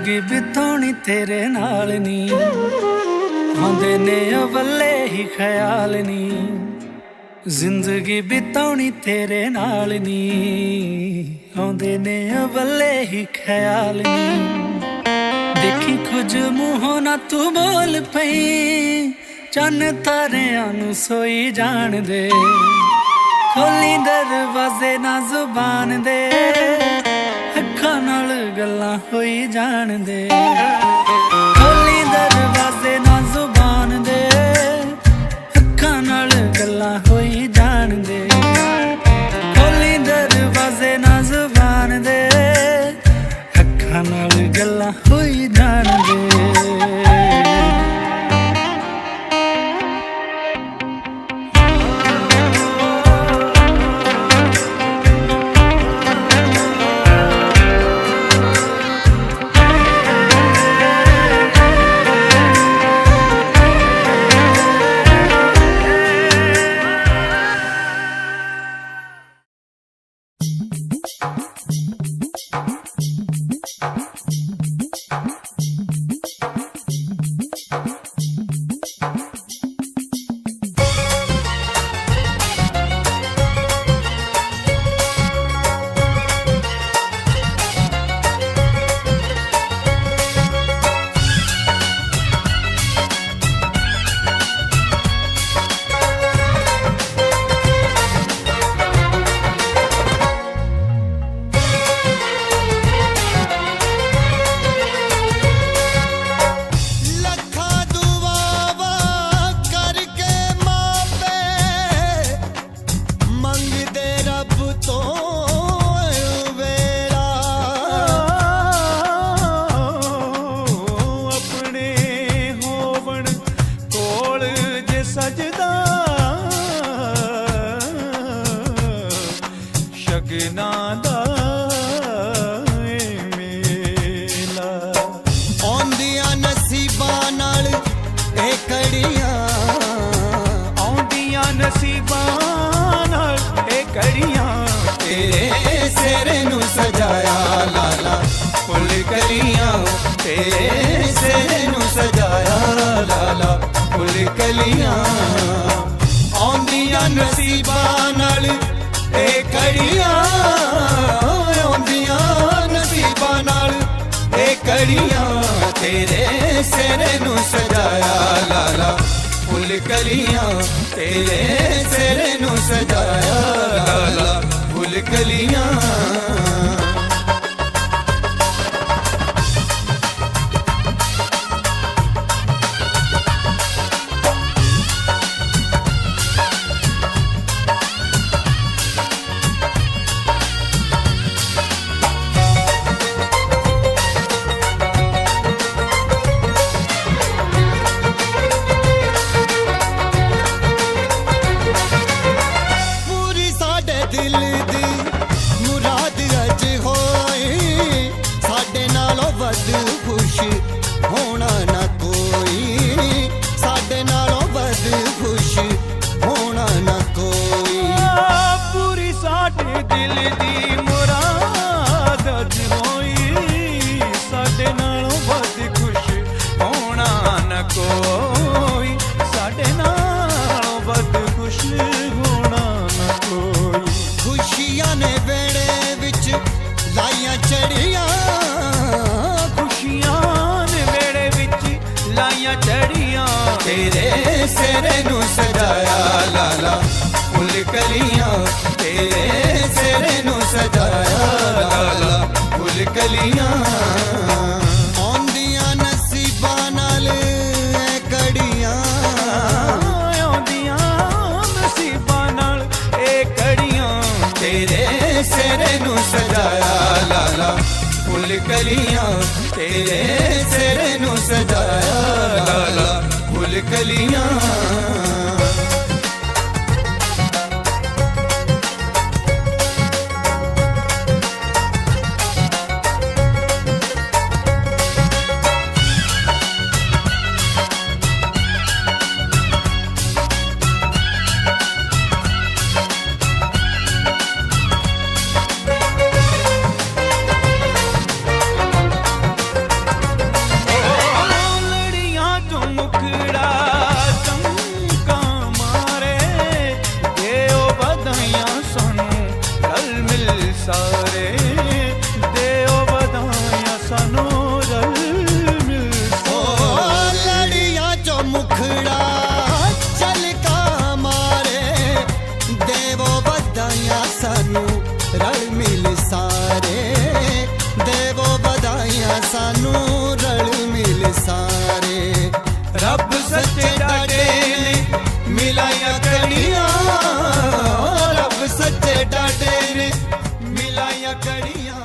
ਜ਼ਿੰਦਗੀ ਬਿਤਾਉਣੀ ਤੇਰੇ ਨਾਲ ਨੀ, ਆਉਂਦੇ ਨੇ ਅਵੱਲੇ ਹੀ ਖਿਆਲ ਨੀ। ਜ਼ਿੰਦਗੀ ਬਿਤਾਉਣੀ ਤੇਰੇ ਨਾਲ ਨੀ, ਆਉਂਦੇ ਨੇ ਅਵੱਲੇ ਹੀ ਖਿਆਲ ਨੀ। ਦੇਖੀ ਕੁਝ ਮੂੰਹੋਂ ਨਾ ਤੂੰ ਬੋਲ ਪਈ, ਚੰਨ ਤਾਰਿਆਂ ਨੂੰ ਸੋਈ ਜਾਣ ਦੇ। ਖੋਲੀ ਦਰਵਾਜ਼ੇ ਨਾ ਜ਼ੁਬਾਨ ਦੇ, ਅੱਖਾਂ ਨਾਲ ਗੱਲਾਂ ਹੋਈ ਜਾਣ ਦੇ। ਖੋਲੀ ਦਰਵਾਜ਼ੇ ਨਾ ਜ਼ੁਬਾਨ ਦੇ, ਅੱਖਾਂ ਨਾਲ ਗੱਲਾਂ ਹੋਈ ਜਾਣ ਦੇ। ਖੋਲੀ ਦਰਵਾਜ਼ੇ ਨਾ ਜ਼ੁਬਾਨ ਦੇ, ਅੱਖਾਂ ਨਾਲ ਗੱਲਾਂ ਹੋਈ ਜਾਣ ਦੇ। तेरे सिर नू सजाया लाला फुल कलियां, तेरे सिर नू सजाया लाला फुल कलियां। आउंदियां नसीबां नाल ए कड़ियां, आउंदियां नसीबां नाल ए कड़ियां। तेरे सिर नू सजाया लाला फुल कलियां, तेरे सिर नू सजाया लाला फुल कलियां। दिल दी मुराद अज होई, साडे नालों वध खुश होना ना कोई, साडे नालों वध खुश होना ना कोई। पूरी साडे दिल दी मुराद अज होई, साडे नालों वध खुश होना ना कोई, साडे नालों वध खुश होना ना कोई। खुशियां ने वेड़े विच लाइयां चढ़ियां, खुशियां ने वेड़े विच लाइयां चढ़ियां। तेरे सिर नू सजाया लाला फुल कलियां, तेरे सिर नू सजाया लाला फुल कलियां। आउंदियां नसीबां नाल ए कड़ियां, आउंदियां नसीबां नाल ए कड़ियां। तेरे सिर नू सजाया लाला फुल कलियां, तेरे सिर नू सजाया लाला फुल कलियां। सच्चे डाटे ने मिलाया कड़ियां, रब सच्चे डाटे ने मिलाया कड़ियां।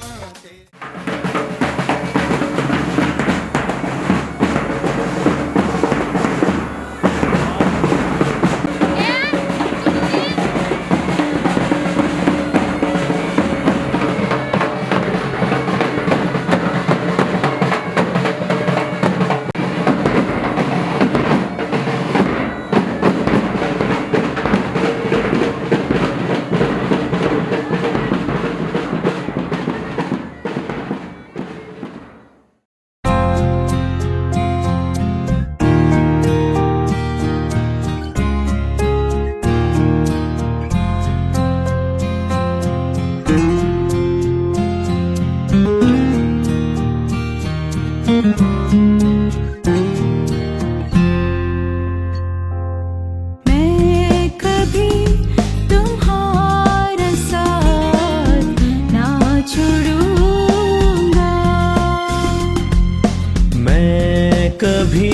कभी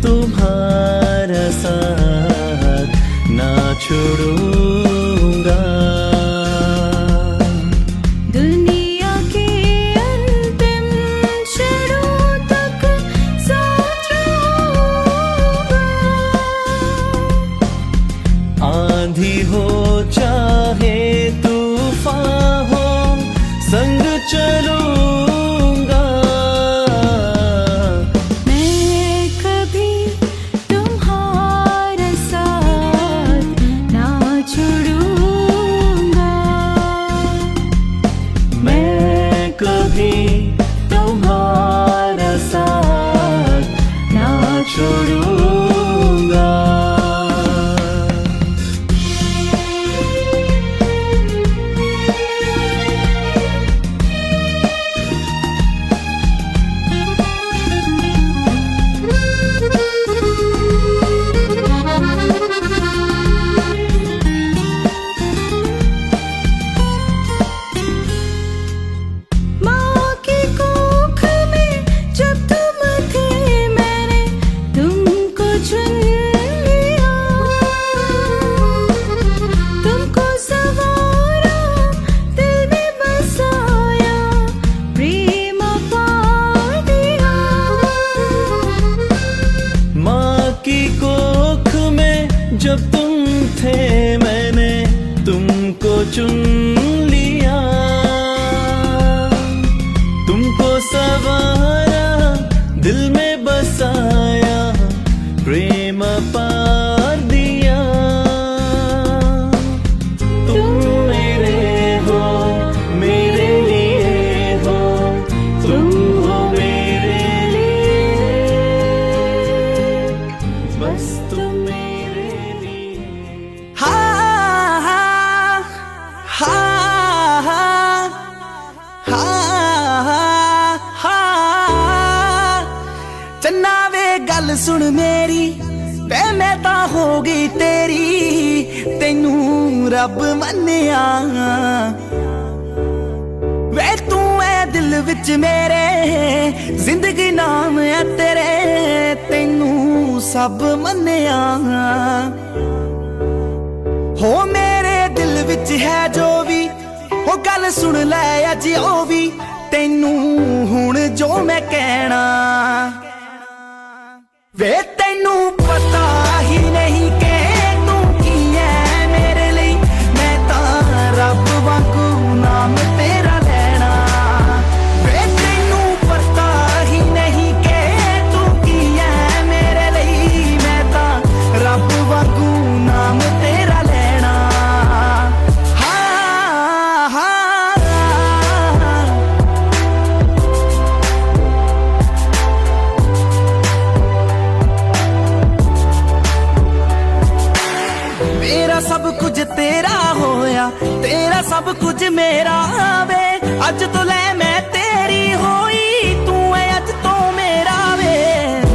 तुम्हारा साथ ना छोड़ूंगा। दुनिया के अंतिम क्षणों तक साथ रहूंगा। आंधी हो चाहे तूफान हो संग चलूंगा। तुम्हारा साथ ना छोड़ूंगा। जब तुम थे मैंने तुमको चुन लिया, तुमको सवारा दिल में बसाया, प्रेम पार दिया। तुम मेरे हो मेरे लिए हो, तुम हो मेरे लिए, बस तुम चन्ना वे गल सुन मेरी, वे मैं तां हो गई तेरी, तेनू रब मन्निया। वे तू है दिल विच मेरे, जिंदगी नाम है तेरे, तेनू सब मन्निया। हो मेरे दिल विच है जो भी, हो गल सुन लै अज ओ भी, तेनू हुण जो मैं कहना। वे तेनू पता ही नहीं कि तू की है मेरे लिए, मैं तां रब वांगू नाम तेरा लेना। वे तेनू पता ही नहीं कि तू की है मेरे लिए, मैं तां रब वांगू नाम तेरा लेना। हाँ हाँ सब कुछ तेरा होया, तेरा सब कुछ मेरा वे, अज तो ले मैं तेरी होई, तू है अज तो मेरा वे।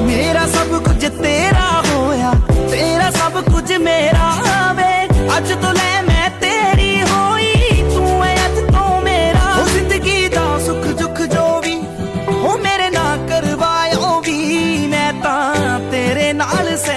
मेरा सब कुछ तेरा होया, तेरा सब कुछ मेरा वे, अज तो ले मैं तेरी होई, तू है अज तो मेरा। हो जिंदगी दा सुख दुख जो भी हो मेरे ना करवायो भी, मैं तां तेरे नाल से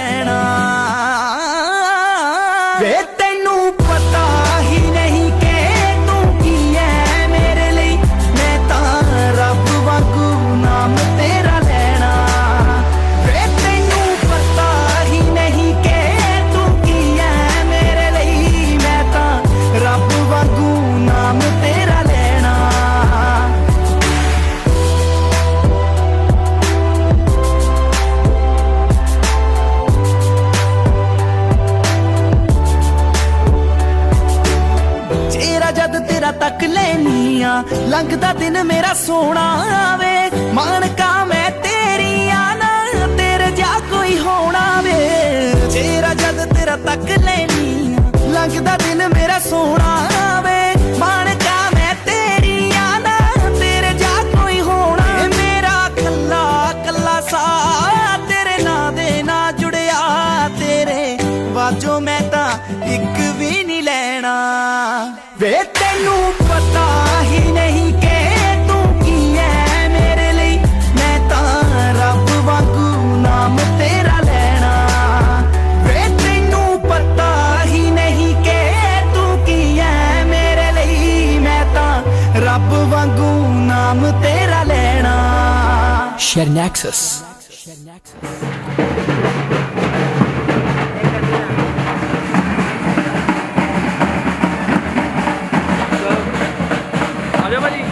ਤੱਕ ਲੈਨੀ ਆ ਲੰਘਦਾ ਦਿਨ ਮੇਰਾ ਸੋਹਣਾ ਵੇ ਮਾਨਕਾ ਮੈਂ ਤੇਰੀ ਆ ਨਾ ਤੇਰੇ ਜਾ ਕੋਈ ਹੋਣਾ ਵੇ ਤੇਰਾ ਜਦ ਤੇਰਾ ਤੱਕ ਲੈਨੀ ਆ ਲੰਘਦਾ ਦਿਨ ਮੇਰਾ ਸੋਹਣਾ ਵੇ ਮਾਨਕਾ ਮੈਂ ਤੇਰੀ ਆ ਨਾ ਤੇਰੇ ਜਾ ਕੋਈ ਹੋਣਾ ਏ ਮੇਰਾ ਕੱਲਾ ਕੱਲਾ ਸਾ ਤੇਰੇ ਨਾਂ ਦੇ ਨਾਲ ਜੁੜਿਆ ਤੇਰੇ ਵਾਜੋ ਮੈਂ ਤਾਂ ਇੱਕ ਵੀ ਨਹੀਂ ਲੈਣਾ ਵੇ ਤੈਨੂੰ ਪਤਾ ਹੀ ਨਹੀਂ ਕਿ ਤੂੰ ਕੀ ਹੈ ਮੇਰੇ ਲਈ ਮੈਂ ਤਾਂ ਰੱਬ ਵਾਂਗੂ ਨਾਮ ਤੇਰਾ ਲੈਣਾ ਵੇ ਤੈਨੂੰ ਪਤਾ ਹੀ ਨਹੀਂ ਕਿ ਤੂੰ ਕੀ ਹੈ ਮੇਰੇ ਲਈ ਮੈਂ ਤਾਂ ਰੱਬ ਵਾਂਗੂ ਨਾਮ ਤੇਰਾ ਲੈਣਾ Share Nexus. ਆ ਜਾਓ ਭਾਜੀ।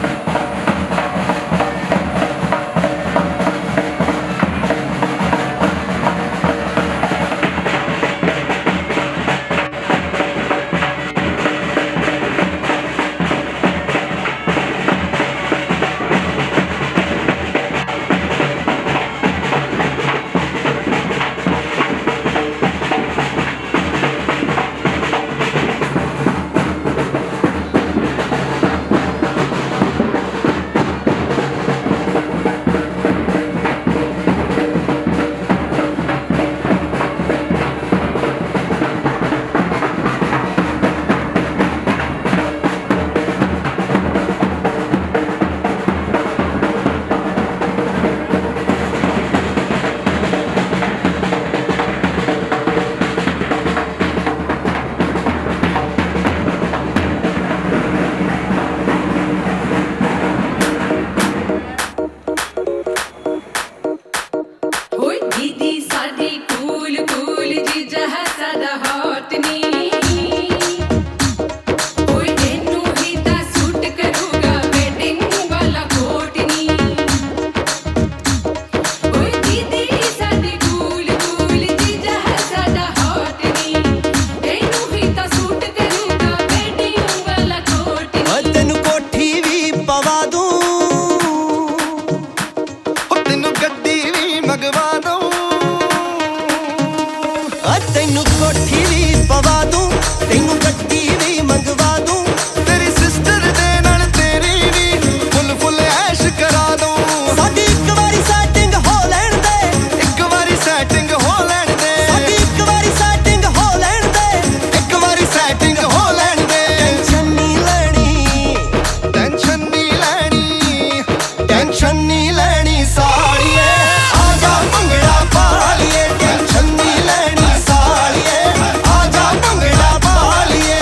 ਹੋਏ ਦੀਦੀ ਸਾਡੀ ਕੂਲ ਕੂਲ ਜੀਜਾ ਹੈ ਸਾਡਾ ਹੌਟ ਨੀ ਹੋਏ ਤੈਨੂੰ ਹੀ ਤਾਂ ਸੂਟ ਕਰੂਗਾ ਵੈਡਿੰਗ ਵਾਲਾ ਕੋਟ ਨੀ ਹੋਏ ਦੀਦੀ ਸਾਡੀ ਕੂਲ ਕੂਲ ਜੀਜਾ ਹੈ ਸਾਡਾ ਹੌਟ ਨੀ ਤੈਨੂੰ ਹੀ ਤਾਂ ਸੂਟ ਕਰੂਗਾ ਵੈਡਿੰਗ ਵਾਲਾ ਕੋਟ ਨੀ ਓ ਤੈਨੂੰ ਕੋਠੀ ਵੀ ਪਵਾ ਦੂੰ ਓ ਤੈਨੂੰ ਗੱਡੀ ਵੀ ਮੰਗਵਾ ਦੂੰ ਓ ਤੈਨੂੰ ਕੋਠੀ ਵੀ ਪਵਾ ਦੂੰ ਤੈਨੂੰ ਗੱਡੀ ਵੀ ਮੰਗਵਾ ਦੂੰ ਤੇਰੀ ਸਿਸਟਰ ਦੇ ਨਾਲ ਤੇਰੀ ਵੀ ਫੁੱਲ ਫੁੱਲ ਐਸ਼ ਕਰਾ ਦੂੰ ਸਾਡੀ ਇੱਕ ਵਾਰੀ ਸੈਟਿੰਗ ਹੋ ਲੈਣ ਦੇ ਇੱਕ ਵਾਰੀ ਸੈਟਿੰਗ ਹੋ ਲੈਣ ਦੇ ਸਾਡੀ ਇੱਕ ਵਾਰੀ ਸੈਟਿੰਗ ਹੋ ਲੈਣ ਦੇ ਇੱਕ ਵਾਰੀ ਸੈਟਿੰਗ ਹੋ ਲੈਣ ਦੇ ਟੈਨਸ਼ਨ ਨਹੀਂ ਲੈਣੀ ਟੈਨਸ਼ਨ ਨਹੀਂ ਲੈਣੀ ਟੈਨਸ਼ਨ ਨਹੀਂ ਲੈਣੀ ਸਾਲੀਏ ਆ ਜਾ ਭੰਗੜਾ ਪਾ ਲਈਏ ਟੈਨਸ਼ਨ ਨਹੀਂ ਲੈਣੀ ਸਾਲੀਏ ਆ ਜਾ ਭੰਗੜਾ ਪਾ ਲਈਏ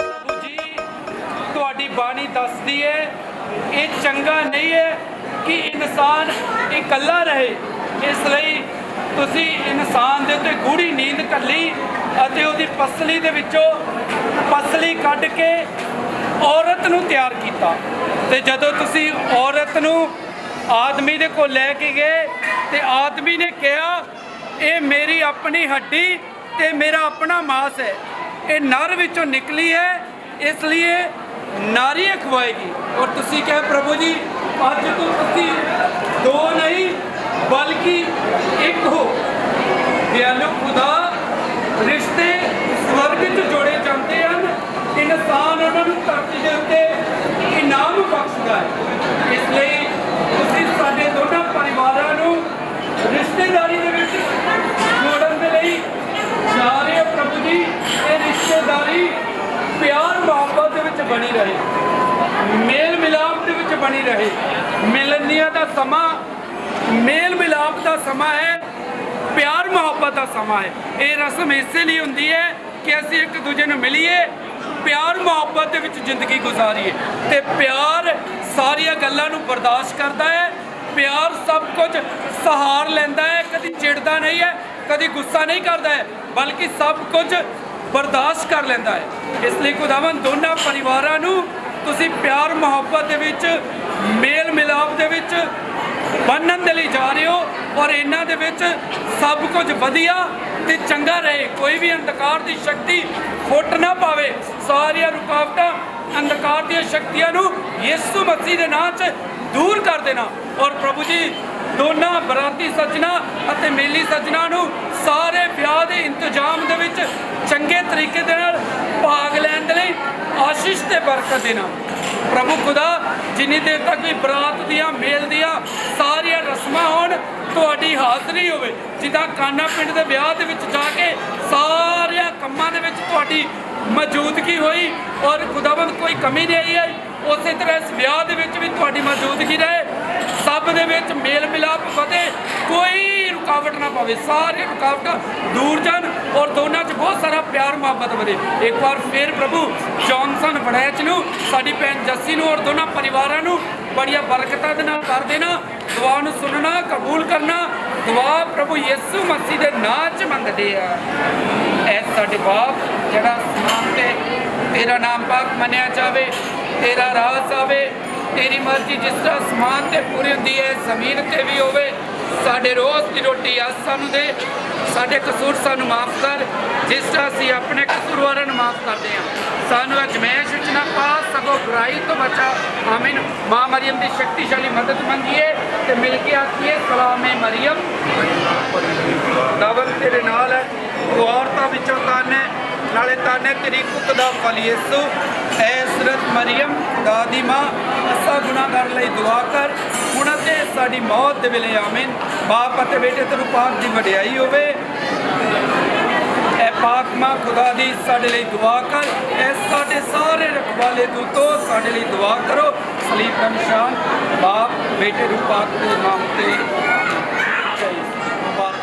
ਪ੍ਰਭੂ ਜੀ ਤੁਹਾਡੀ ਬਾਣੀ ਦੱਸਦੀ ਹੈ ਇਹ ਚੰਗਾ ਨਹੀਂ ਹੈ ਕਿ ਇਨਸਾਨ ਇਕੱਲਾ ਰਹੇ ਇਸ ਲਈ ਤੁਸੀਂ ਇਨਸਾਨ ਦੇ ਉੱਤੇ ਗੂੜੀ ਨੀਂਦ ਘੱਲੀ ਅਤੇ ਉਹਦੀ ਪਸਲੀ ਦੇ ਵਿੱਚੋਂ ਪਸਲੀ ਕੱਢ ਕੇ ਔਰਤ ਨੂੰ ਤਿਆਰ ਕੀਤਾ ਤੇ ਜਦੋਂ ਤੁਸੀਂ ਔਰਤ ਨੂੰ ਆਦਮੀ ਦੇ ਕੋਲ ਲੈ ਕੇ ਗਏ ਤੇ ਆਦਮੀ ਨੇ ਕਿਹਾ ਇਹ ਮੇਰੀ ਆਪਣੀ ਹੱਡੀ ਤੇ ਮੇਰਾ ਆਪਣਾ ਮਾਸ ਹੈ ਇਹ ਨਰ ਵਿੱਚੋਂ ਨਿਕਲੀ ਹੈ ਇਸ ਲਈ ਨਾਰੀ ਖਵਾਏਗੀ ਔਰ ਤੁਸੀਂ ਕਹੇ ਪ੍ਰਭੂ ਜੀ ਅੱਜ ਤੋਂ ਤੁਸੀਂ ਦੋ ਨਹੀਂ ਬਲਕਿ ਇੱਕ ਹੋ ਦਿਆਲੂ ਖੁਦਾ ਰਿਸ਼ਤੇ ਸਵਰਗ 'ਚ ਜੋੜੇ ਜਾਂਦੇ ਹਨ ਇਨਸਾਨ ਉਹਨਾਂ ਨੂੰ ਧਰਤੀ ਦੇ ਉੱਤੇ ਇਨਾਮ ਬਖਸ਼ਦਾ ਹੈ ਇਸ ਲਈ ਤੁਸੀਂ ਸਾਡੇ ਦੋਨਾਂ ਪਰਿਵਾਰਾਂ ਨੂੰ ਰਿਸ਼ਤੇਦਾਰੀ ਦੇ ਵਿੱਚ ਜੋੜਨ ਦੇ ਲਈ ਜਾ ਰਹੇ ਹੋ ਪ੍ਰਭੂ ਜੀ ਇਹ ਰਿਸ਼ਤੇਦਾਰੀ ਪਿਆਰ ਮੁਹੱਬਤ ਦੇ ਵਿੱਚ ਬਣੀ ਰਹੇ ਮੇਲ ਮਿਲਾਪ ਦੇ ਵਿੱਚ ਬਣੀ ਰਹੇ ਮਿਲਨੀਆਂ ਦਾ ਸਮਾਂ ਮੇਲ ਮਿਲਾਪ ਦਾ ਸਮਾਂ ਹੈ ਪਿਆਰ ਮੁਹੱਬਤ ਦਾ ਸਮਾਂ ਹੈ ਇਹ ਰਸਮ ਇਸੇ ਲਈ ਹੁੰਦੀ ਹੈ ਕਿ ਅਸੀਂ ਇੱਕ ਦੂਜੇ ਨੂੰ ਮਿਲੀਏ ਪਿਆਰ ਮੁਹੱਬਤ ਦੇ ਵਿੱਚ ਜ਼ਿੰਦਗੀ ਗੁਜ਼ਾਰੀਏ ਤੇ ਪਿਆਰ ਸਾਰੀਆਂ ਗੱਲਾਂ ਨੂੰ ਬਰਦਾਸ਼ਤ ਕਰਦਾ ਹੈ ਪਿਆਰ ਸਭ ਕੁਝ ਸਹਾਰ ਲੈਂਦਾ ਹੈ ਕਦੀ ਚਿੜਦਾ ਨਹੀਂ ਹੈ ਕਦੀ ਗੁੱਸਾ ਨਹੀਂ ਕਰਦਾ ਹੈ ਬਲਕਿ ਸਭ ਕੁਝ ਬਰਦਾਸ਼ਤ ਕਰ ਲੈਂਦਾ ਹੈ ਇਸ ਲਈ ਖੁਦਾਵੰਦ ਦੋਨਾਂ ਪਰਿਵਾਰਾਂ ਨੂੰ ਤੁਸੀਂ ਪਿਆਰ ਮੁਹੱਬਤ ਦੇ ਵਿੱਚ ਮੇਲ ਮਿਲਾਪ ਦੇ ਵਿੱਚ ਬੰਨਣ ਦੇ ਲਈ ਜਾ ਰਹੇ ਹੋ ਔਰ ਇਹਨਾਂ ਦੇ ਵਿੱਚ ਸਭ ਕੁਝ ਵਧੀਆ ਤੇ ਚੰਗਾ ਰਹੇ। ਕੋਈ ਵੀ ਅੰਧਕਾਰ ਦੀ ਸ਼ਕਤੀ ਫੁੱਟ ਨਾ ਪਾਵੇ। ਸਾਰੀਆਂ ਰੁਕਾਵਟਾਂ ਅੰਧਕਾਰ ਦੀਆਂ ਸ਼ਕਤੀਆਂ ਨੂੰ ਯਿਸੂ ਮਸੀਹ ਦੇ ਨਾਂ 'ਚ ਦੂਰ ਕਰ ਦੇਣਾ। ਔਰ ਪ੍ਰਭੂ ਜੀ ਦੋਨਾਂ ਬਰਾਤੀ ਸੱਜਣਾ ਅਤੇ ਮੇਲੀ ਸੱਜਣਾ ਨੂੰ ਸਾਰੇ ਵਿਆਹ ਦੇ ਇੰਤਜ਼ਾਮ ਦੇ ਵਿੱਚ ਚੰਗੇ ਤਰੀਕੇ ਦੇ ਨਾਲ ਭਾਗ ਲੈਣ ਦੇ ਲਈ ਆਸ਼ੀਸ਼ ਤੇ ਬਰਕਤ ਦੇਣਾ। ਪ੍ਰਭੂ ਖੁਦਾ ਜਿੰਨੀ ਦੇਰ ਤੱਕ ਵੀ ਬਰਾਤ ਦੀਆਂ ਮੇਲ ਦੀਆਂ ਸਾਰੀਆਂ ਰਸਮਾਂ ਹੋਣ, ਤੁਹਾਡੀ ਹਾਜ਼ਰੀ ਹੋਵੇ। ਜਿੱਦਾਂ ਕਾਨਾ ਪਿੰਡ ਦੇ ਵਿਆਹ ਦੇ ਵਿੱਚ ਜਾ ਕੇ ਸਾਰਿਆਂ ਕੰਮਾਂ ਦੇ ਵਿੱਚ ਤੁਹਾਡੀ ਮੌਜੂਦਗੀ ਹੋਈ ਔਰ ਖੁਦਾਵੰਦ ਕੋਈ ਕਮੀ ਨਹੀਂ ਆਈ ਹੈ, ਉਸੇ ਤਰ੍ਹਾਂ ਇਸ ਵਿਆਹ ਦੇ ਵਿੱਚ ਵੀ ਤੁਹਾਡੀ ਮੌਜੂਦਗੀ ਰਹੇ। ਸਭ ਦੇ ਵਿੱਚ ਮੇਲ ਮਿਲਾਪ ਵਧੇ, ਕੋਈ ਰੁਕਾਵਟ ਨਾ ਪਵੇ, ਸਾਰੀਆਂ ਰੁਕਾਵਟਾਂ ਦੂਰ ਜਾਣ ਔਰ ਦੋਨਾਂ 'ਚ ਬਹੁਤ ਸਾਰਾ ਪਿਆਰ ਮੁਹੱਬਤ ਵਧੇ। ਇੱਕ ਵਾਰ ਫਿਰ ਪ੍ਰਭੂ ਜੌਨਸਨ ਵੜੈਚ ਨੂੰ, ਸਾਡੀ ਭੈਣ ਜੱਸੀ ਨੂੰ ਔਰ ਦੋਨਾਂ ਪਰਿਵਾਰਾਂ ਨੂੰ ਬੜੀਆਂ ਬਰਕਤਾਂ ਦੇ ਨਾਲ ਕਰ ਦੇਣਾ। ਦੁਆ ਨੂੰ ਸੁਣਨਾ, ਕਬੂਲ ਕਰਨਾ। ਦੁਆ ਪ੍ਰਭੂ ਯਿਸੂ ਮਸੀਹ ਦੇ ਨਾਂ 'ਚ ਮੰਗਦੇ ਆ। ਐ ਸਾਡੇ ਬਾਪ ਜਿਹੜਾ ਅਸਮਾਨ ਤੇ ਤੇਰਾ ਨਾਮ ਪਾਕ ਮੰਨਿਆ ਜਾਵੇ, ਤੇਰਾ ਰਾਜ ਆਵੇ, ਤੇਰੀ ਮਰਜ਼ੀ ਜਿਸ ਤਰ੍ਹਾਂ ਅਸਮਾਨ ਤੇ ਪੂਰੀ ਹੁੰਦੀ ਹੈ ਜ਼ਮੀਨ ਤੇ ਵੀ ਹੋਵੇ। ਸਾਡੇ ਰੋਜ਼ ਦੀ ਰੋਟੀ ਅੱਜ ਸਾਨੂੰ ਦੇ, ਸਾਡੇ ਕਸੂਰ ਸਾਨੂੰ ਮਾਫ ਕਰ ਜਿਸ ਤਰ੍ਹਾਂ ਅਸੀਂ ਆਪਣੇ ਕਸੂਰਵਾਰਾਂ ਨੂੰ ਮਾਫ ਕਰਦੇ ਹਾਂ। ਸਾਨੂੰ ਅਜਮੈਸ਼ ਵਿੱਚ ਨਾ ਪਾ, ਸਗੋਂ ਬੁਰਾਈ ਤੋਂ ਬਚਾ। ਆਮੀਨ। ਮਾਂ ਮਰੀਮ ਦੀ ਸ਼ਕਤੀਸ਼ਾਲੀ ਮਦਦ ਮੰਗੀਏ ਤੇ ਮਿਲ ਕੇ ਆਖੀਏ ਸਲਾਮੇ ਮਰੀਮ, ਦਾਵਤ ਤੇਰੇ ਨਾਲ ਹੈ, ਤੂੰ ਔਰਤਾਂ ਵਿੱਚੋਂ ਧਨ ਹੈ, ਨਾਲੇ ਧਨ ਹੈ ਤੇਰੀ ਕੁੱਖ ਦਾ ਫਲ ਯਿਸੂ। ਐ ਹਜ਼ਰਤ ਮਰੀਮ ਖੁਦਾ ਦੀ ਮਾਂ, ਅਸਾਂ ਗੁਨਾਹਗਾਰ ਲਈ ਦੁਆ ਕਰ ਹੁਣ ਅਤੇ ਸਾਡੀ ਮੌਤ ਦੇ ਵੇਲੇ। ਆਮੀਨ। ਬਾਪ ਅਤੇ ਬੇਟੇ ਤੇਰੇ ਪਾਕ ਦੀ ਵਡਿਆਈ ਹੋਵੇ। ਐ ਪਾਕ ਮਾਂ ਖੁਦਾ ਦੀ ਸਾਡੇ ਲਈ ਦੁਆ ਕਰ। ਐ ਸਾਡੇ ਸਾਰੇ ਰਖਵਾਲੇ ਦੂਤੋ ਸਾਡੇ ਲਈ ਦੁਆ ਕਰੋ। ਸਲੀਬ ਦਾ ਨਿਸ਼ਾਨ ਬਾਪ ਬੇਟੇ ਨੂੰ ਪਾਕ ਦੇ ਨਾਮ ਤੇ ਮੁਬਾਰਕ।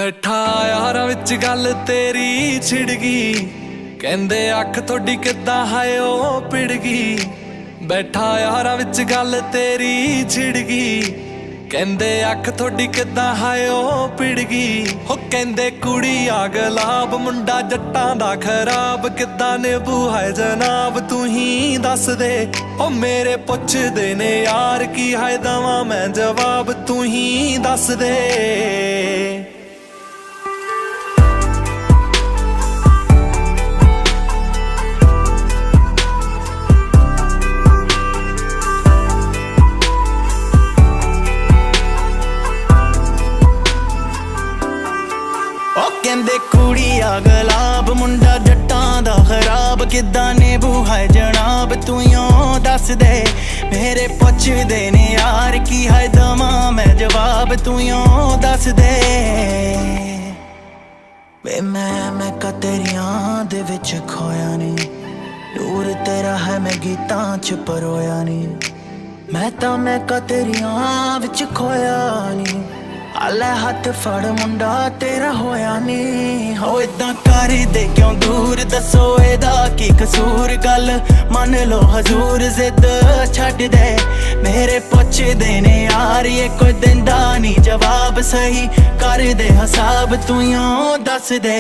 बैठा यारां विच गल तेरी छिड़ गई कहंदे अख थोड़ी किद्दां हाय ओ पिड़ गई बैठा यारां विच गल तेरी छिड़ गई कहंदे अख थोड़ी किद्दां हाय ओ पिड़ गई हो कहंदे कुड़ी आ गुलाब मुंडा जट्टां दा खराब किद्दां निभू हाय जनाब तू ही दस दे ओ मेरे पुछदे ने यार की हाय दवां मैं जवाब तू ही दस दे ਕਹਿੰਦੇ ਕੁੜੀ ਆ ਗੁਲਾਬ ਮੁੰਡਾ ਜੱਟਾਂ ਦਾ ਖਰਾਬ ਕਿੱਦਾਂ ਨਿਭੂ ਹੈ ਜਨਾਬ ਤੂੰ ਯੋਂ ਦੱਸ ਦੇ ਮੇਰੇ ਪੁੱਛਦੇ ਨੇ ਯਾਰ ਕੀ ਹੈ ਦਵਾਂ ਮੈਂ ਜਵਾਬ ਤੂੰ ਯੋਂ ਦੱਸ ਦੇ ਵੇ ਮੈਂ ਕਤਰੀਆਂ ਦੇ ਵਿੱਚ ਖੋਇਆ ਨਹੀਂ ਦੂਰ ਤੇਰਾ ਹੈ ਮੈਂ ਗੀਤਾਂ ਚ ਪਰੋਇਆ ਨਹੀਂ ਮੈਂ ਕਤਰੀਆਂ ਵਿੱਚ ਖੋਇਆ ਨਹੀਂ ਆਲੇ ਹੱਥ ਫੜ ਮੁੰਡਾ ਤੇਰਾ ਹੋਇਆ ਨੀ ਹੋ ਇਦਾਂ ਕਰਦੇ ਕਿਉਂ ਦੂਰ ਦੱਸੋ ਇਹਦਾ ਕੀ ਕਸੂਰ ਗੱਲ ਮੰਨ ਲੋ ਹਜ਼ੂਰ ਜ਼ਿੱਦ ਛੱਡ ਦੇ ਮੇਰੇ ਪੁੱਛਦੇ ਨੇ ਯਾਰ ਇਹ ਕੋਈ ਦਿੰਦਾ ਨਹੀਂ ਜਵਾਬ ਸਹੀ ਕਰ ਦੇ ਹਿਸਾਬ ਤੂੰ ਯੋਂ ਦੱਸ ਦੇ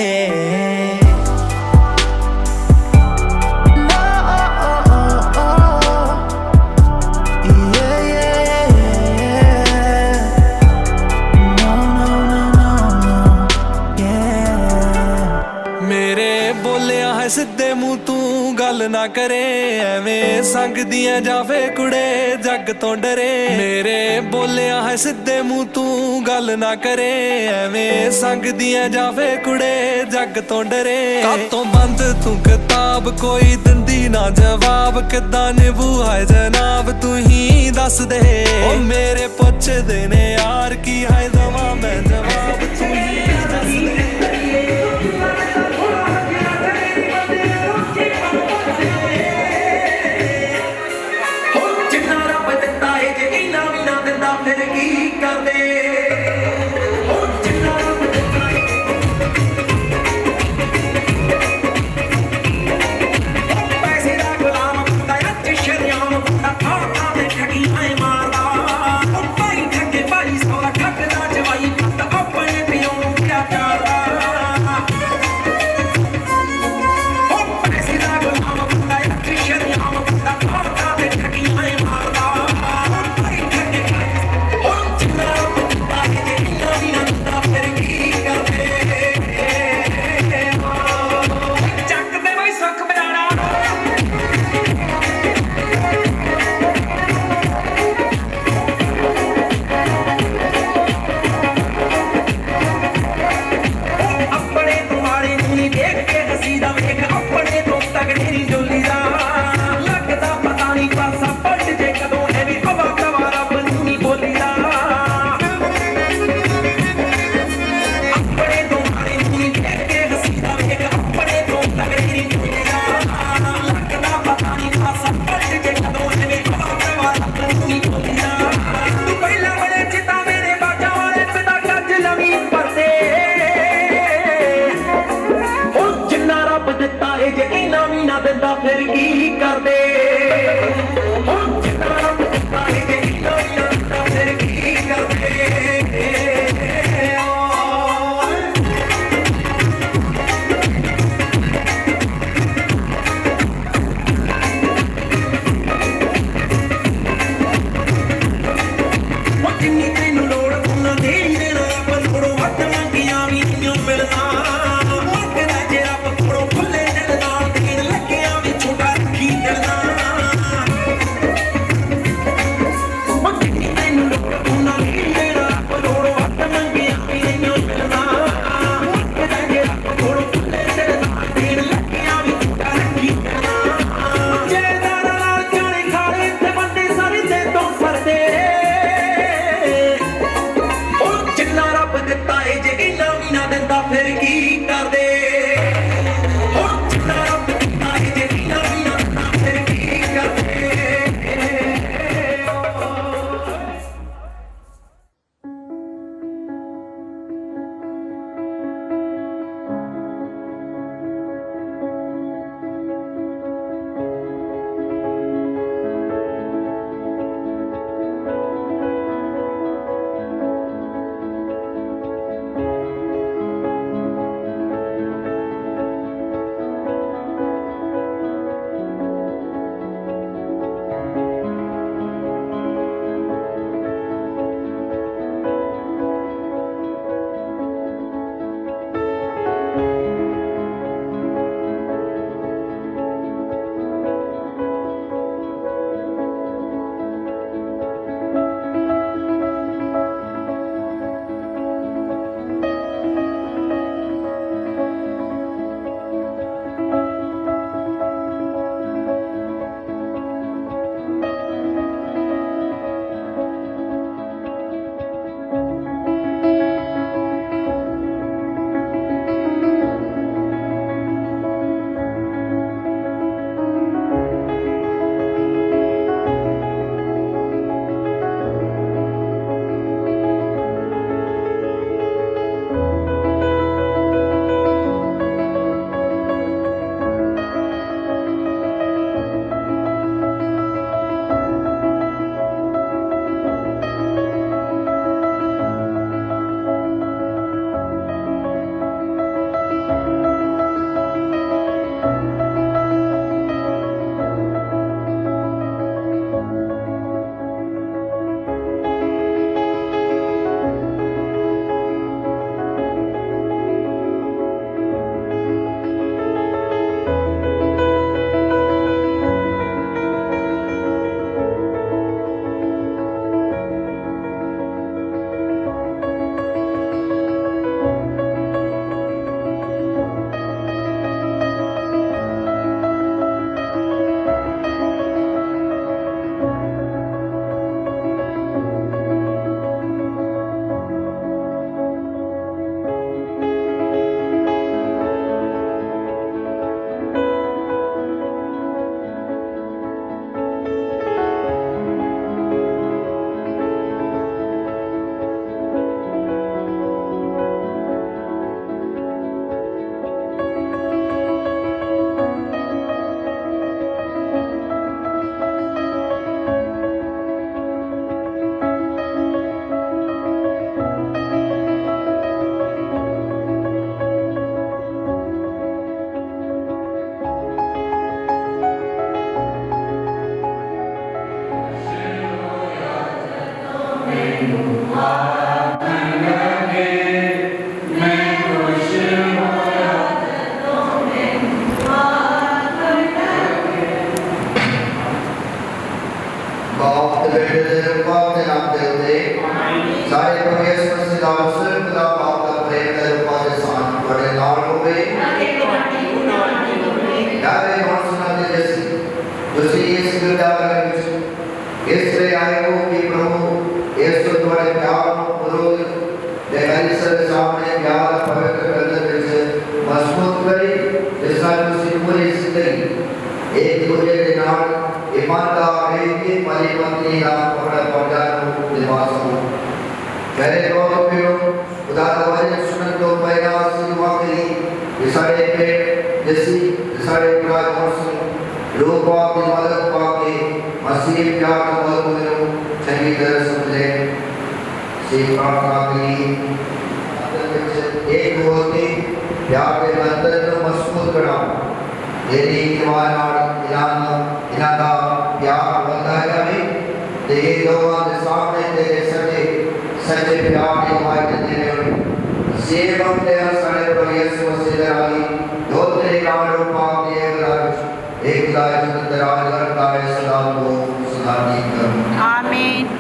ਸਿੱਧੇ ਮੂੰਹ ਤੂੰ ਗੱਲ ਨਾ ਕਰੇ ਐਵੇਂ ਸੰਗ ਦੀਆਂ ਜਾਵੇ ਕੁੜੇ ਜੱਗ ਤੋਂ ਡਰੇ ਮੇਰੇ ਬੋਲਿਆ ਹੈ ਸਿੱਧੇ ਮੂੰਹ ਤੂੰ ਗੱਲ ਨਾ ਕਰੇ ਐਵੇਂ ਸੰਗ ਦੀਆਂ ਜਾਵੇ ਕੁੜੇ ਜੱਗ ਤੋਂ ਡਰੇ ਕਾਤੋਂ ਬੰਦ ਤੂੰ ਕਿਤਾਬ ਕੋਈ ਦਿੰਦੀ ਨਾ ਜਵਾਬ ਕਿੱਦਾਂ ਨਿਭੂ ਹੈ ਜਨਾਬ ਤੂੰ ਹੀ ਦੱਸ ਦੇ ਓ ਮੇਰੇ ਪੁੱਛਦੇ ਨੇ ਯਾਰ ਕੀ ਹੈ ਦਵਾਂ ਮੈਂ ਜਵਾਬ ਤੂੰ ਹੀ ਦੱਸ ਦੇ मिलो खुदा का वचन सुनने तो पहला सिलवा के ये सारे पे जैसी सारे पूरा कौन लोग आपकी मदद पाके मसीह प्यार का मदद मिलो चंगी तरह समझे से प्रार्थना करी एक होती प्यार के बंधन को मजबूत बनाओ यदि तुम्हारा इनादा प्यार बनता है हमें तेरे लोगों के सामने तेरे सच्चे प्यार की गवाही देने वाले सेव अपने सारे प्रभु यीशु मसीह दराली दो तेरे नाम रो पाप दिए गराज एक लाज दराज करता है सदा को सदा दी कर आमीन।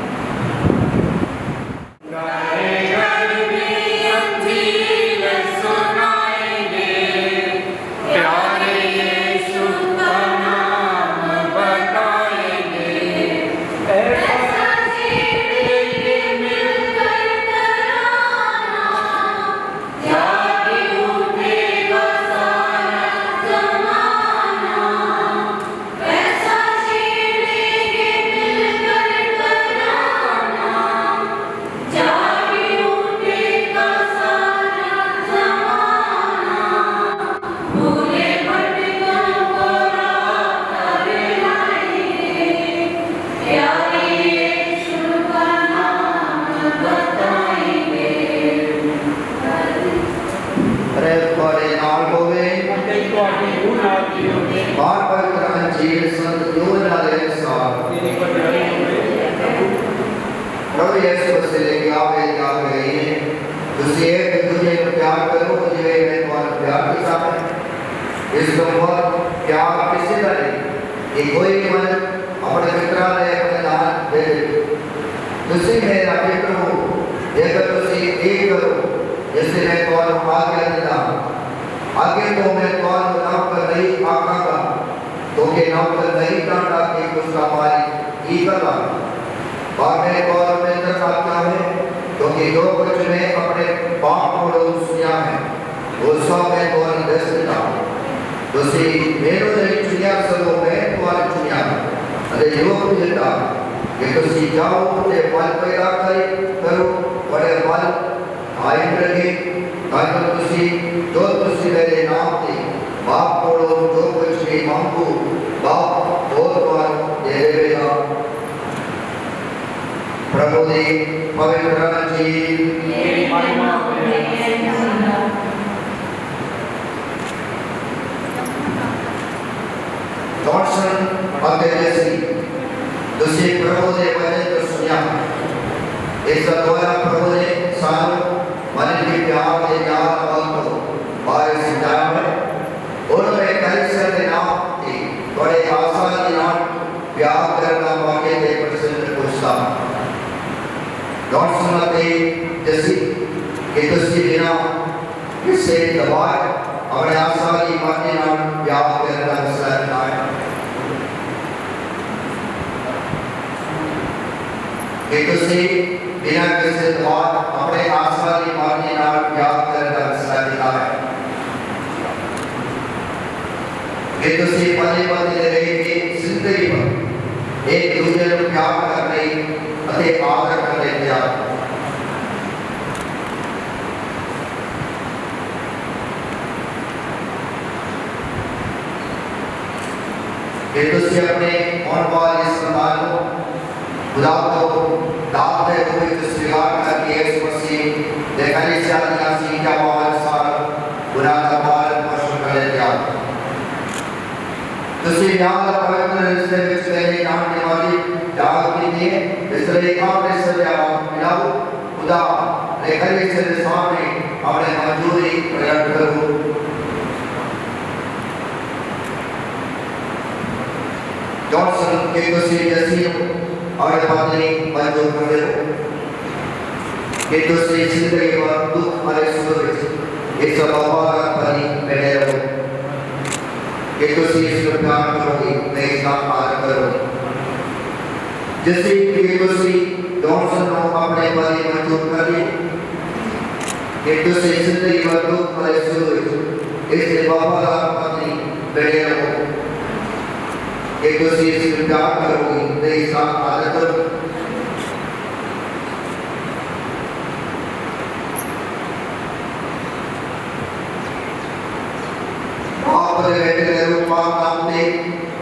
ਦੇ ਬੇਟੇ ਦੇ ਰੂਪਾਂ ਨਾਮ ਤੇ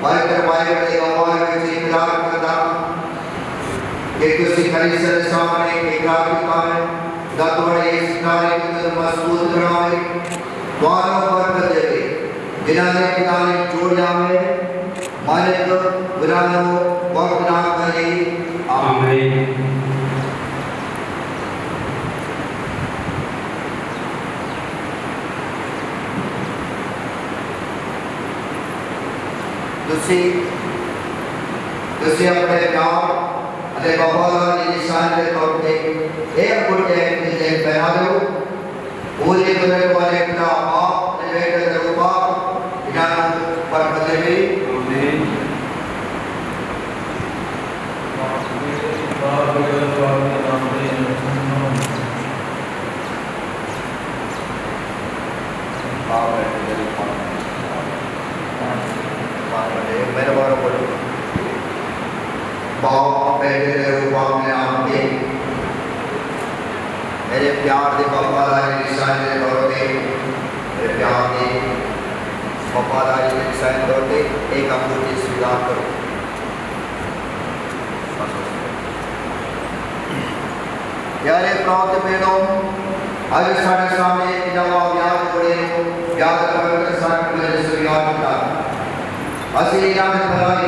ਵਾਹਿ ਕਰਵਾਏ ਬੜੇ ਗਵਾਹ ਵਿੱਚ ਇਕਰਾਰ ਕਰਦਾ ਕਿ ਤੁਸੀਂ ਕਲੀਸਿਆ ਦੇ ਸਾਹਮਣੇ ਇਕਰਾਰ ਕੀਤਾ ਹੈ ਦਾ ਤੁਹਾਡੇ ਇਸ ਕਾਰਜ ਨੂੰ ਮਜ਼ਬੂਤ ਬਣਾਵੇ ਤੁਹਾਨੂੰ ਬਰਕਤ ਦੇਵੇ ਜਿਨ੍ਹਾਂ ਨੇ ਪਿਤਾ ਨੇ ਜੋੜਿਆ ਹੈ ਮਾਲਿਕ ਗੁਨਾਹ ਨੂੰ ਵਕਤ ਨਾ ਕਰੇ ਆਮੀਨ। ਤੁਸੀਂ ਆਪਣੇ ਨਾਮ ਅਤੇ ਵਫਾਦਾਰ ਦੀ ਨਿਸ਼ਾਨ ਦੇ ਤੌਰ ਤੇ ਇੱਕ ਗੁੱਟ ਦੇ ਬਣਾ ਦਿਓ ਉਹਦੇ ਕੋਲ ਵਾਲੇ ਪਿਤਾ ਆਪ ਦੇ ਬੇਟੇ ਦੇ ਰੂਪਾ ਇਹਨਾਂ ਨੂੰ ਬਰਕਤ ਦੇਵੇ ਆਮੀਨ। मेरे बारे बोलो बाप बेटे के रूपा में आपके मेरे प्यार के वफादारी निशान के तौर पे मेरे प्यार के वफादारी के निशान के तौर पे एक अंगूठी स्वीकार करो। प्यारे प्राप्त बेटों आज साढ़े सामने नवा ब्याह जोड़े ब्याह करके साथ में स्वीकार किया असली नाम भलाई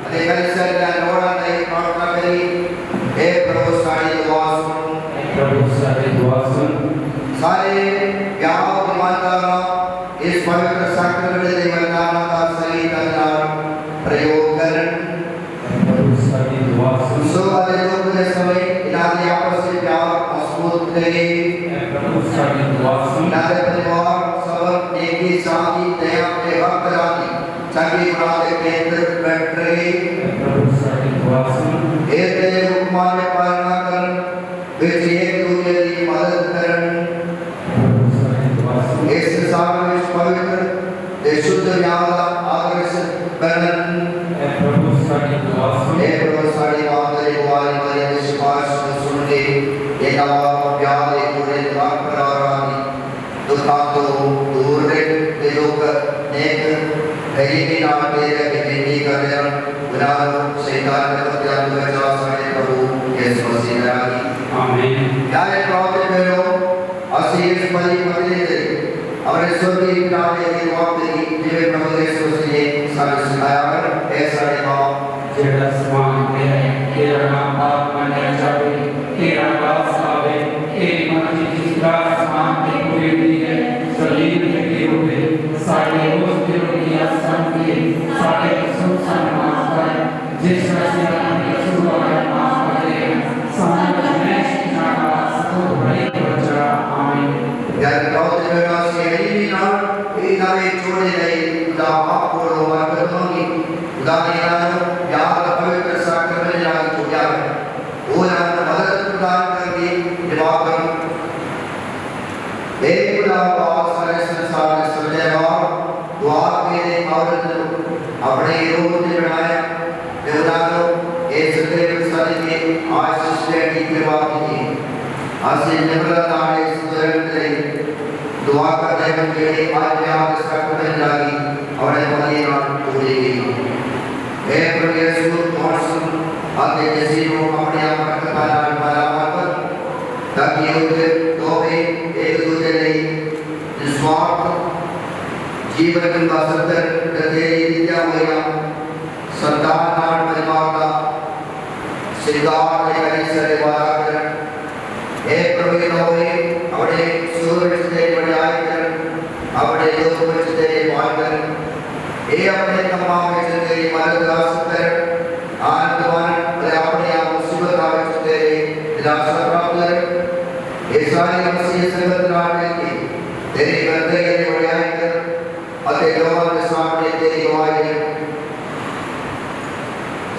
अने कलिसिया का नोड़ा नहीं प्रार्थना करी हे प्रभु सारी दुआ सुन प्रभु सारी दुआ सुन सारे ब्याह के मानदारा इस पवित्र साक्रामेंट के वरदान का सही ढंग प्रयोग करन प्रभु सारी दुआ सुन सो वाले लोग के समय इलाके आपस में प्यार मजबूत करे प्रभु सारी दुआ सुन नारे परिवार सब नेकी शांति दया के हक रानी चाकी बनाते केंद्र बैठ रही प्रभु सारी दुआ सुन हे तेरे हुक्मां में पालना करन विच एक दूसरे की मदद करन प्रभु सारी दुआ सुन इस संसार में पवित्र ते शुद्ध व्यावला आदर्श बनन प्रभु सारी दुआ सुन हे प्रभु सारी बातें हमारी हमारी सिफारिश सुन ले ये नवा प्यार एक पूरे द्वार पर आ रही दुखा तो दूर रे ते लोग नेक गरीबी नाम तेरे विनती कर रहे हैं गुनाह शैतान के हत्या को बचा सारे प्रभु यीशु मसीह नाम आमीन। प्यारे प्रार्थना करो असीस परी पत्नी दे अपने स्वर्गीय पिता के वक्त की जिवे प्रभु यीशु मसीह ने सारे सिखाया है ऐसा ने कहा जेड़ा समान है तेरा नाम पाक माने जावे तेरा वास आवे तेरी मर्जी जिस तरह आसमान पे पूरी हुई है जमीन पे भी होवे सारे रोज दिलों की आसान की सारे सुनसान माफ कर जिस तरह से यीशु का नाम करे सारे में जाना सब बड़ी बचा आमीन। यार बहुत जगह से यही ना ये नावे छोड़े नहीं खुदा आपको रोवा करूंगी खुदा ने ना याद पवित्र साक्रामेंट याद किया है वो ना मदद प्रदान करके जवाब करूं एक खुदा बहुत सारे संसार में सजेगा दुआ मेरे औरत अपने रोग ने बनाया देवदानो एक सदैव सारी के आशीष की कृपा की आशीष निम्रता आने सुधरन दे दुआ करने में मेरे आज आप साक्रामेंट लागी और हमारी नाम पूरी गई हे प्रभु यीशु तुम आते जैसे लोग अपने आप पर कथा मारा कर ताकि उनके दो में एक दूसरे नहीं निस्वार्थ जीवन का सत्य तेरी विद्या होया संतान नाम परिवार का श्रीगार ने कलिसिया के वादा कर हे प्रभु के होए अपने सूरज से बढ़ाई कर अपने लोग में से मान कर हे अपने तमाम में से तेरी मदद कर आनंदवान और अपने आप मुसीबत आवे से तेरी दिलासा प्राप्त कर हे सारी मसीह संगत नाम की तेरी बंदे के बढ़ाई कर अते लोगों के सामने तेरी गवाही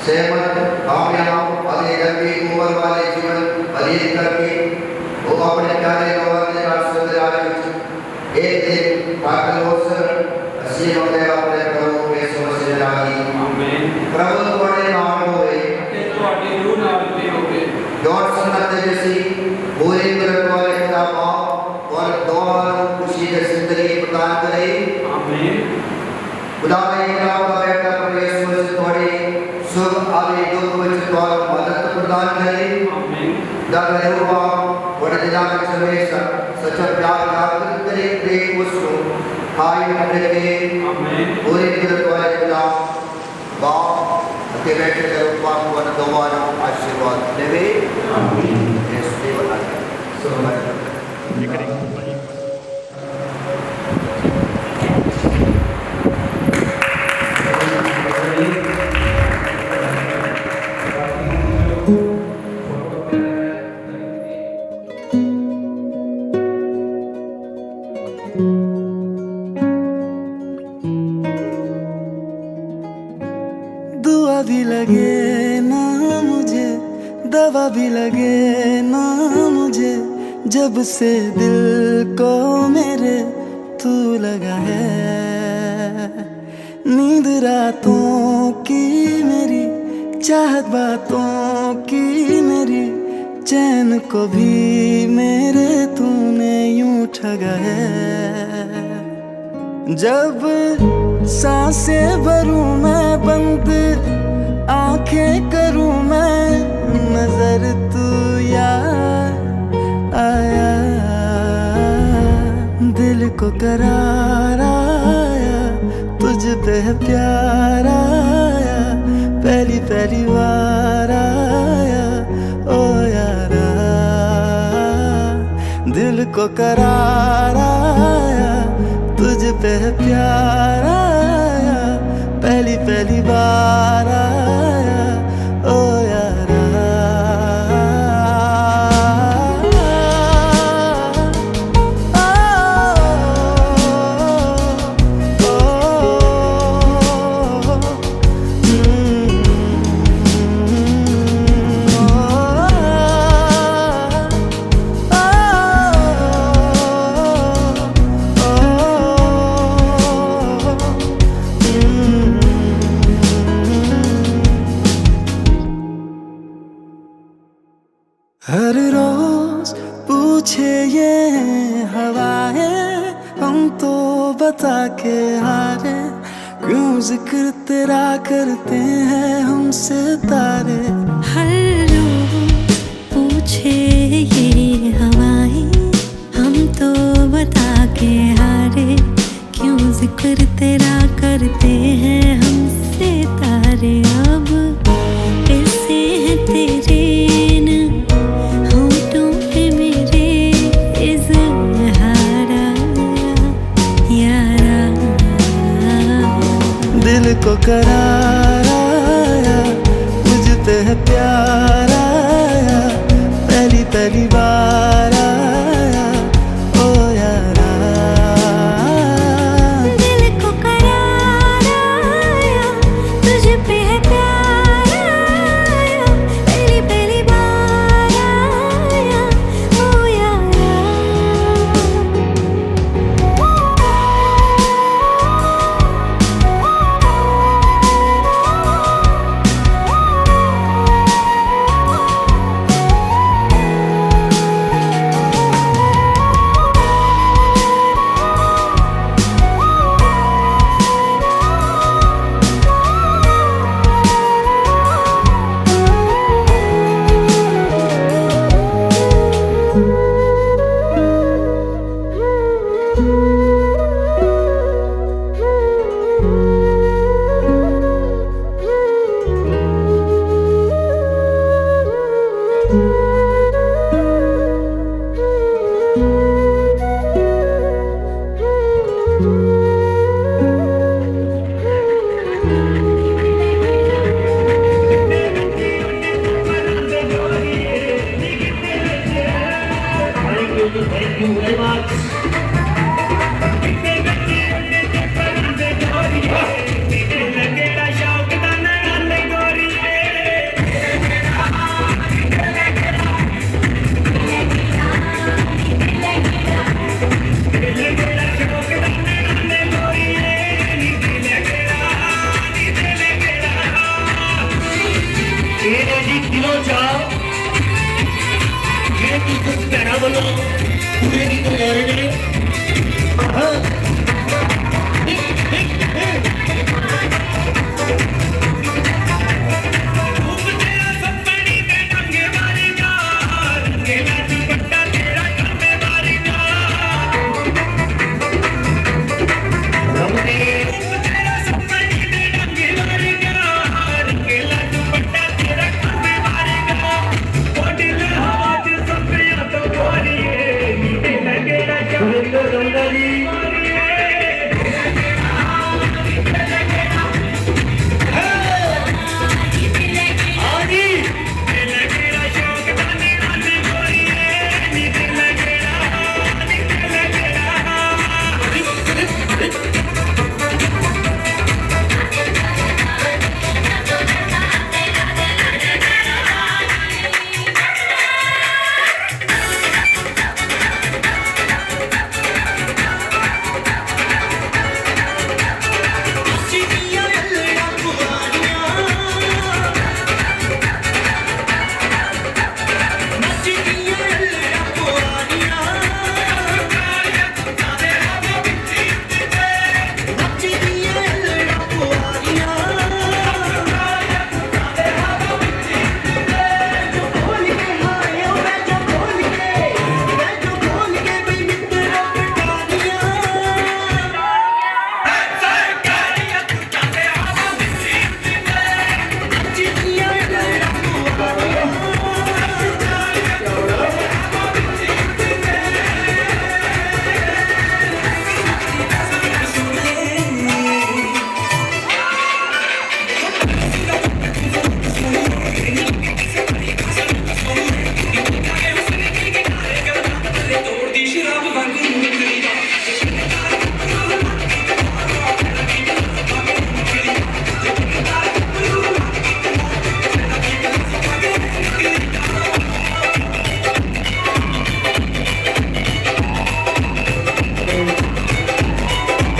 सहमत कामयाब अते लंबी उम्र वाले जीवन व्यतीत करके वो अपने प्यारे लोगों के राष्ट्र राज एक दिन पाकलोसर असीम होते अपने प्रभु यीशु मसीह नाम आमीन। प्रभु तुम्हारे नाम होवे ते तुम्हारी रूह नाम पे होवे दौड़ सुनत जैसी पूरी करने वाले खुदा और दोनों खुशी की जिंदगी प्रदान करे आमीन। सच्चा प्यार याद करे प्रेम उसको हाय मंदिर के पूरे गुरुद्वारे का बाप अते बैठे करो बाप को दोबारा आशीर्वाद देवे आमीन ऐसे वाला दुआ भी लगे ना मुझे दवा भी लगे ना मुझे जब से दिल को मेरे तू लगा है नींद रातों की मेरी चाहत बातों की मेरी चैन को भी मेरे तूने यूं ठगा है जब सांसें भरूं मैं बंद आंखें करूं मैं नजर तू यार आया दिल को करार आया तुझ पे है प्यार आया पहली पहली बार आया ओ यारा दिल को करार आया तुझ पे है प्यार आया पहली पहली बार आया ओ यारा हर रोज पूछे ये हवाएं हम तो बता के हारे क्यों जिक्र तेरा करते हैं हमसे तारे हर रोज पूछे ये हवाएं हम तो बता के हारे क्यों जिक्र तेरा करते हैं हमसे तारे अब कैसे है तेरे दिल को करार आया मुझ पे है प्यार आया पहली पहली बार आया ओ यारा दिल को करार आया तुझ पे है प्यार आया पहली पहली बार आया ओ यारा पूरे की तैयारी ने ਸੁਰਿੰਦਰ ਰੰਗਾ ਜੀ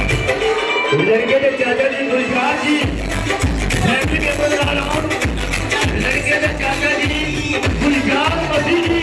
लड़के के चाचा जी गुलजार जी लड़के के बोल रहा हूँ लड़के के चाचा जी गुलजार मसीह जी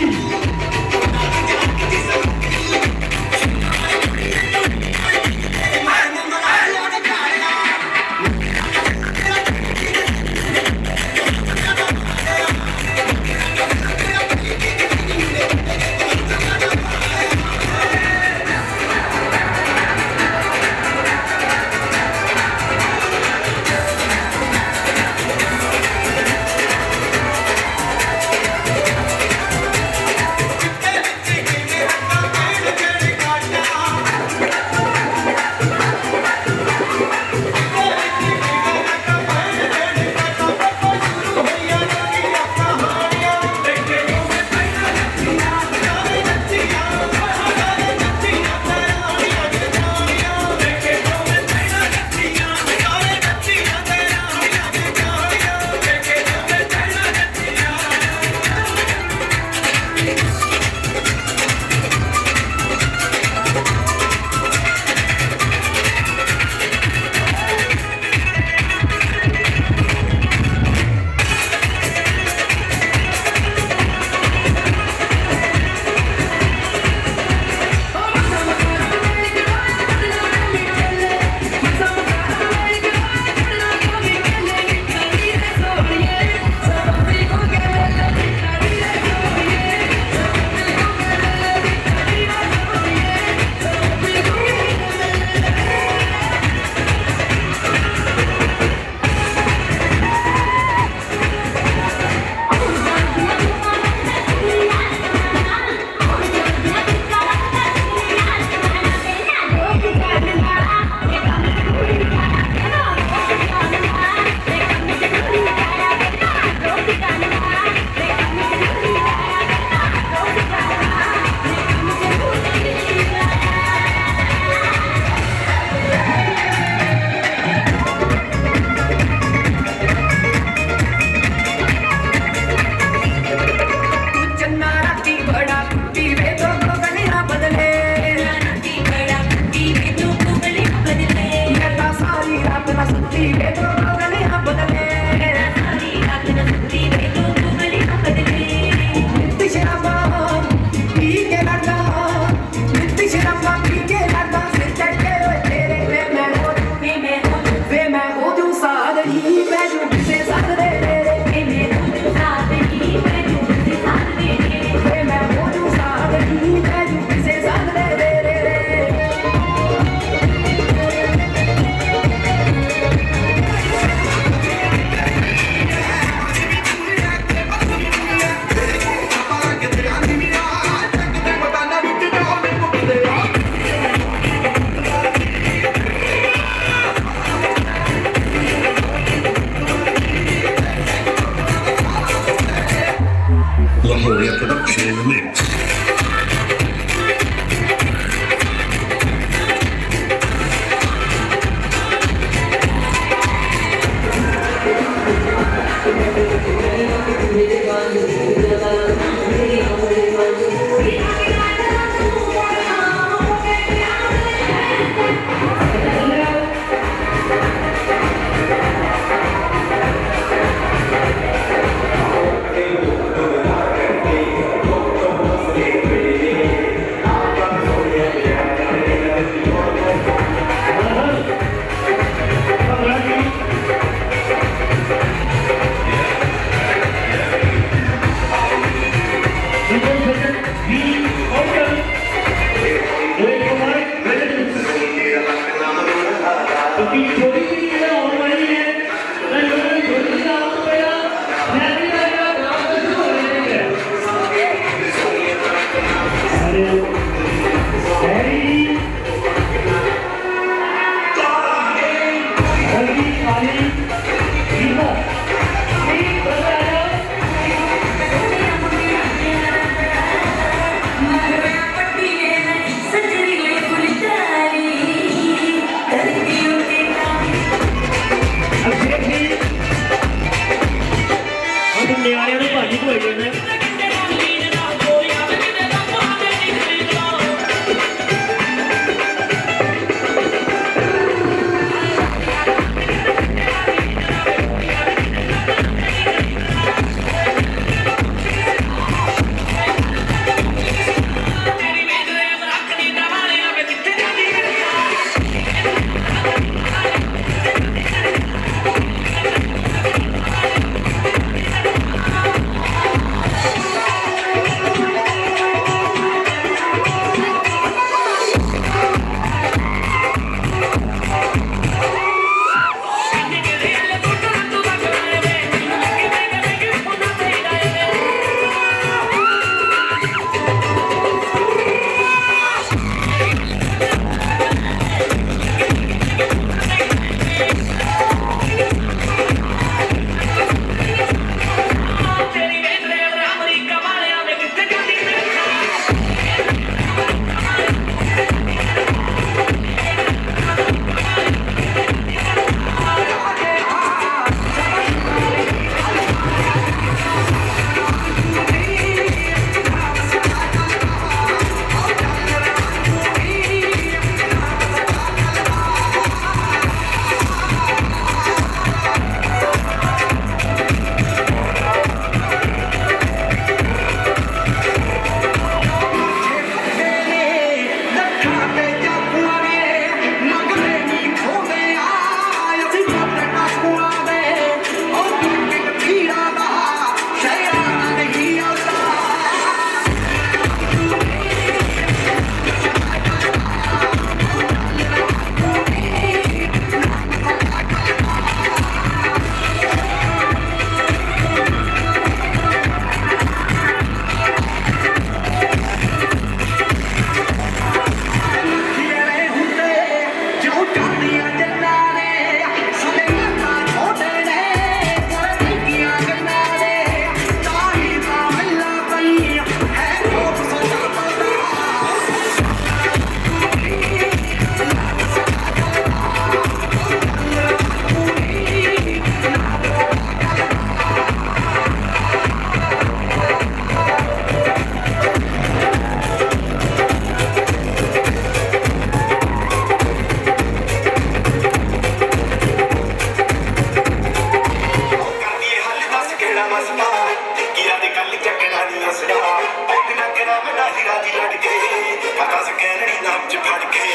ਚ ਫੜ ਕੇ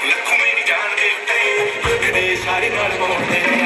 ਲੱਖੋਂ ਮੇਰੀ ਜਾਨ ਦੇ ਉੱਤੇ ਦੇ ਇਸ਼ਾਰੇ ਨਾਲ ਬੋਲਦੇ